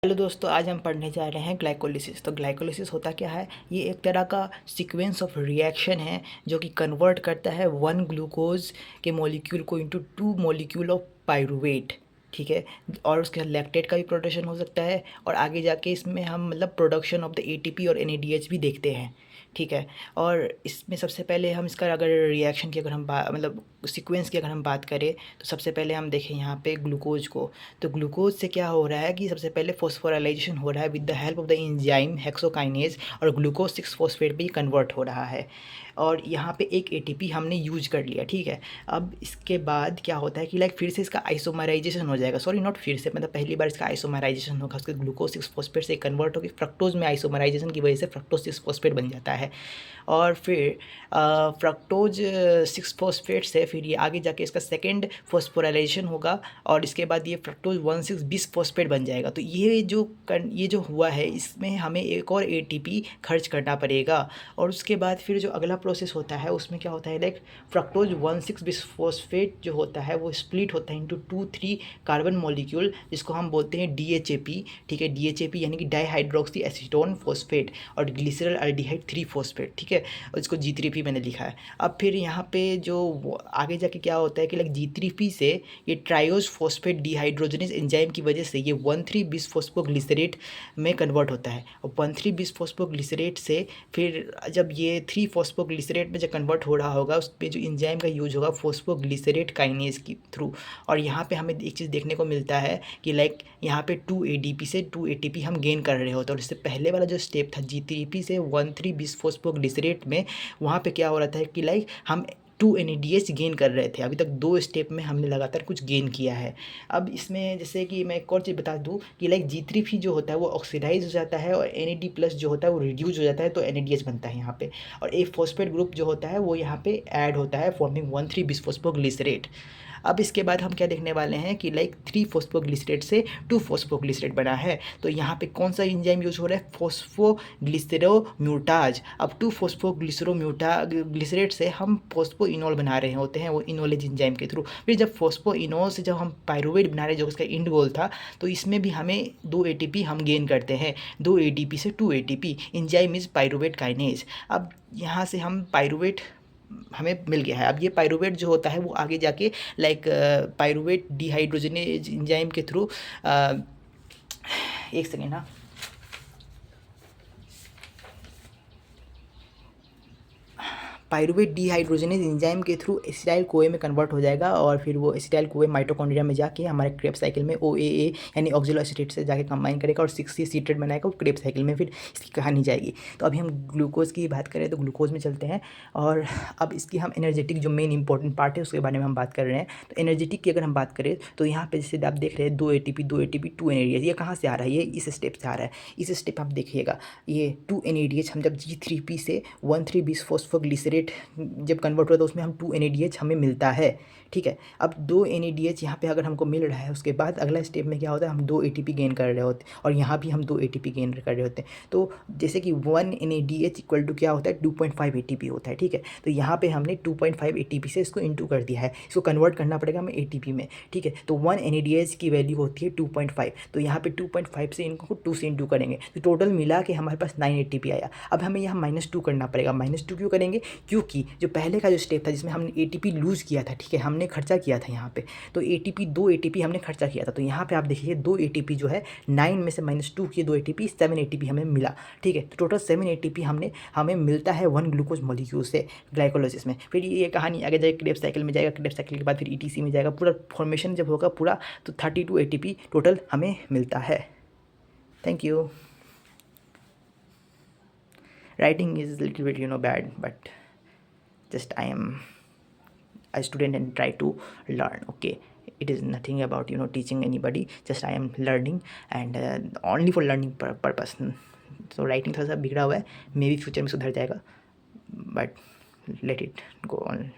Hello दोस्तों, आज हम पढ़ने जा रहे हैं ग्लाइकोलिसिस। तो ग्लाइकोलिसिस होता क्या है? ये एक तरह का सीक्वेंस ऑफ रिएक्शन है जो कि कन्वर्ट करता है वन ग्लूकोज के मॉलिक्यूल को into two molecule of pyruvate. ठीक है। और उसके साथ लैक्टेट का भी प्रोडक्शन हो सकता है, और आगे जाके इसमें हम मतलब प्रोडक्शन ऑफ द एटीपी और एनएडीएच भी देखते हैं। ठीक है। और इसमें सबसे पहले हम इसका अगर रिएक्शन की अगर हम मतलब सीक्वेंस की अगर हम बात करें, तो सबसे पहले हम देखें यहाँ पे ग्लूकोज को। तो ग्लूकोज से क्या हो रहा है कि सबसे पहले फॉस्फोराइलेशन हो रहा है with the help of the enzyme hexokinase, और ग्लूकोज 6 फॉस्फेट पे कन्वर्ट हो रहा है। और यहाँ पे एक एटीपी हमने यूज कर लिया। ठीक है। अब इसके बाद क्या होता है कि लाइक फिर से इसका आइसोमराइजेशन हो जाएगा, सॉरी नॉट फिर से, मतलब पहली बार इसका आइसोमराइजेशन होगा, उसके ग्लूकोज 6 फॉस्फेट से कन्वर्ट होकर फ्रक्टोज में आइसोमराइजेशन की वजह से फ्रक्टोज 6 फॉस्फेट बन जाता है। और फिर फ्रक्टोज 6 फॉस्फेट से फिर ये आगे जाके इसका सेकेंड फॉस्फोराइलेशन होगा, और इसके बाद ये फ्रक्टोज 1,6 बिस फॉस्फेट बन जाएगा। तो ये जो हुआ है, इसमें हमें एक और एटीपी खर्च करना पड़ेगा। और उसके बाद फिर जो अगला प्रोसेस होता है उसमें क्या होता है, लाइक फ्रक्टोज 1,6 बिस फॉस्फेट जो होता है वो स्प्लिट होता है इंटू 2,3 कार्बन मॉलिक्यूल, जिसको हम बोलते हैं डीएचएपी। ठीक है। डीएचएपी यानी कि डाईहाइड्रोक्सी एसीटोन फॉस्फेट, और ग्लिसरल अल्डिहाइड 3 फॉस्फेट। ठीक है। और इसको G3P मैंने लिखा है। अब फिर यहाँ पे जो आगे जाके क्या होता है कि लाइक G3P से ये ट्रायोज फॉस्फेट डिहाइड्रोजनेज एंजाइम की वजह से ये 1,3 बिस फॉस्फोग्लिसरेट में कन्वर्ट होता है, और 1,3 बिस फॉस्फोग्लिसरेट से फिर जब ये 3 फॉस्फोग्लिसरेट में जब कन्वर्ट हो रहा होगा, उस पर जो एंजाइम का यूज होगा फॉस्फोग्लिसरेट काइनेज की थ्रू। और यहाँ पे हमें एक चीज़ देखने को मिलता है कि लाइक यहाँ पे 2 ADP से 2 ATP हम गेन कर रहे होते हैं। और इससे पहले वाला जो स्टेप था G3P से 1,3 बिस फॉस्फोग्लिसरेट में, वहाँ पे क्या हो रहा था कि लाइक हम 2 NADH गेन कर रहे थे। अभी तक 2 स्टेप में हमने लगातार कुछ गेन किया है। अब इसमें जैसे कि मैं एक और चीज़ बता दूं कि लाइक G3P जो होता है वो ऑक्सीडाइज हो जाता है, और NAD प्लस जो होता है वो रिड्यूज हो जाता है, तो NADH बनता है यहाँ पे। और एक फॉस्फेट ग्रुप जो होता है वो यहाँ पे ऐड होता है, फॉर्मिंग 1,3 बिसफॉस्फोग्लिसरेट। अब इसके बाद हम क्या देखने वाले हैं कि लाइक 3 फॉस्फोग्लिसरेट से 2 फॉस्फोग्लिसरेट बना है। तो यहाँ पे कौन सा एंजाइम यूज हो रहा है? फॉस्फोग्लिसरोम्यूटाज। अब 2 ग्लिसरेट से हम फॉस्फोइनोल बना रहे होते हैं, वो इनोलेज एंजाइम के थ्रू। फिर जब फॉस्फोइनोल से जब हम पाइरुवेट बना रहे हैं, जो उसका इंड गोल था, तो इसमें भी हमें 2 ATP हम गेन करते हैं, 2 ADP से 2 ATP। Enzyme is pyruvate kinase. अब यहाँ से हम पाइरुवेट हमें मिल गया है। अब ये पाइरुवेट जो होता है वो आगे जाके लाइक पाइरुवेट डिहाइड्रोजनेज एंजाइम के थ्रू, एक सेकेंड, हाँ, पाइरुवेट डिहाइड्रोजनेज एंजाइम के थ्रू एसिटाइल कोए में कन्वर्ट हो जाएगा, और फिर वो एसिटाइल कोए माइटोकॉन्ड्रिया में जाके हमारे क्रेब्स साइकिल में OAA यानी ऑक्सिलो एसिटेट से जाके कंबाइन करेगा, और 6 सीटेट बनाएगा, और क्रेब्स साइकिल में फिर इसकी कहानी जाएगी। तो अभी हम ग्लूकोज की बात करें तो ग्लूकोज में चलते हैं, और अब इसकी हम एनर्जेटिक जो मेन इंपॉर्टेंट पार्ट है उसके बारे में हम बात कर रहे हैं। तो एनर्जेटिक की अगर हम बात करें तो यहाँ पे जैसे आप देख रहे हैं 2 ATP 2 ATP 2 NADH, ये कहाँ से आ रहा है? ये इस स्टेप से आ रहा है। इस स्टेप आप देखिएगा, ये 2 NADH हम जब G3P से 1,3 बिस फॉस्फोग्लिसरेट जब कन्वर्ट हुआ तो उसमें हम 2 NADH हमें मिलता है। ठीक है। अब 2 NADH यहाँ पे अगर हमको मिल रहा है, उसके बाद अगला स्टेप में क्या होता है, हम 2 ATP गेन कर रहे होते हैं, और यहाँ भी हम 2 ATP गेन कर रहे होते हैं। तो जैसे कि 1 NADH इक्वल टू क्या होता है, 2.5 ATP होता है। ठीक है। तो यहाँ पे हमने 2.5 ATP से इसको इंटू कर दिया है, इसको कन्वर्ट करना पड़ेगा हमें ATP में। ठीक है। तो 1 NADH की वैल्यू होती है 2.5, तो यहाँ पे 2.5 से इनको 2 से इंटू करेंगे, तो टोटल मिला के हमारे पास 9 ATP आया। अब हमें यहाँ -2 करना पड़ेगा। -2 क्यों करेंगे? क्योंकि जो पहले का जो स्टेप था जिसमें हमने ATP लूज़ किया था, ठीक है, हमने खर्चा किया था यहाँ पे, तो ATP 2 ATP हमने खर्चा किया था। तो यहाँ पे आप देखिए 2 ATP जो है 9 में से -2 किए 2 ATP 7 ATP हमें मिला। ठीक है। तो टोटल 7 ATP हमें मिलता है 1 ग्लूकोज मॉलिक्यूल से ग्लाइकोलाइसिस में। फिर ये कहानी आगे जाएगी, क्रेब्स साइकिल में जाएगा, क्रेब्स साइकिल के बाद फिर ETC में जाएगा, पूरा फॉर्मेशन जब होगा पूरा, तो 32 ATP टोटल हमें मिलता है। Thank you. Writing is a little bit bad, but just I am a student and try to learn. Okay, it is nothing about teaching anybody, just I am learning, and only for learning purpose. So writing थोड़ा सा बिगड़ा हुआ है, may be future में सुधर जाएगा, but let it go on.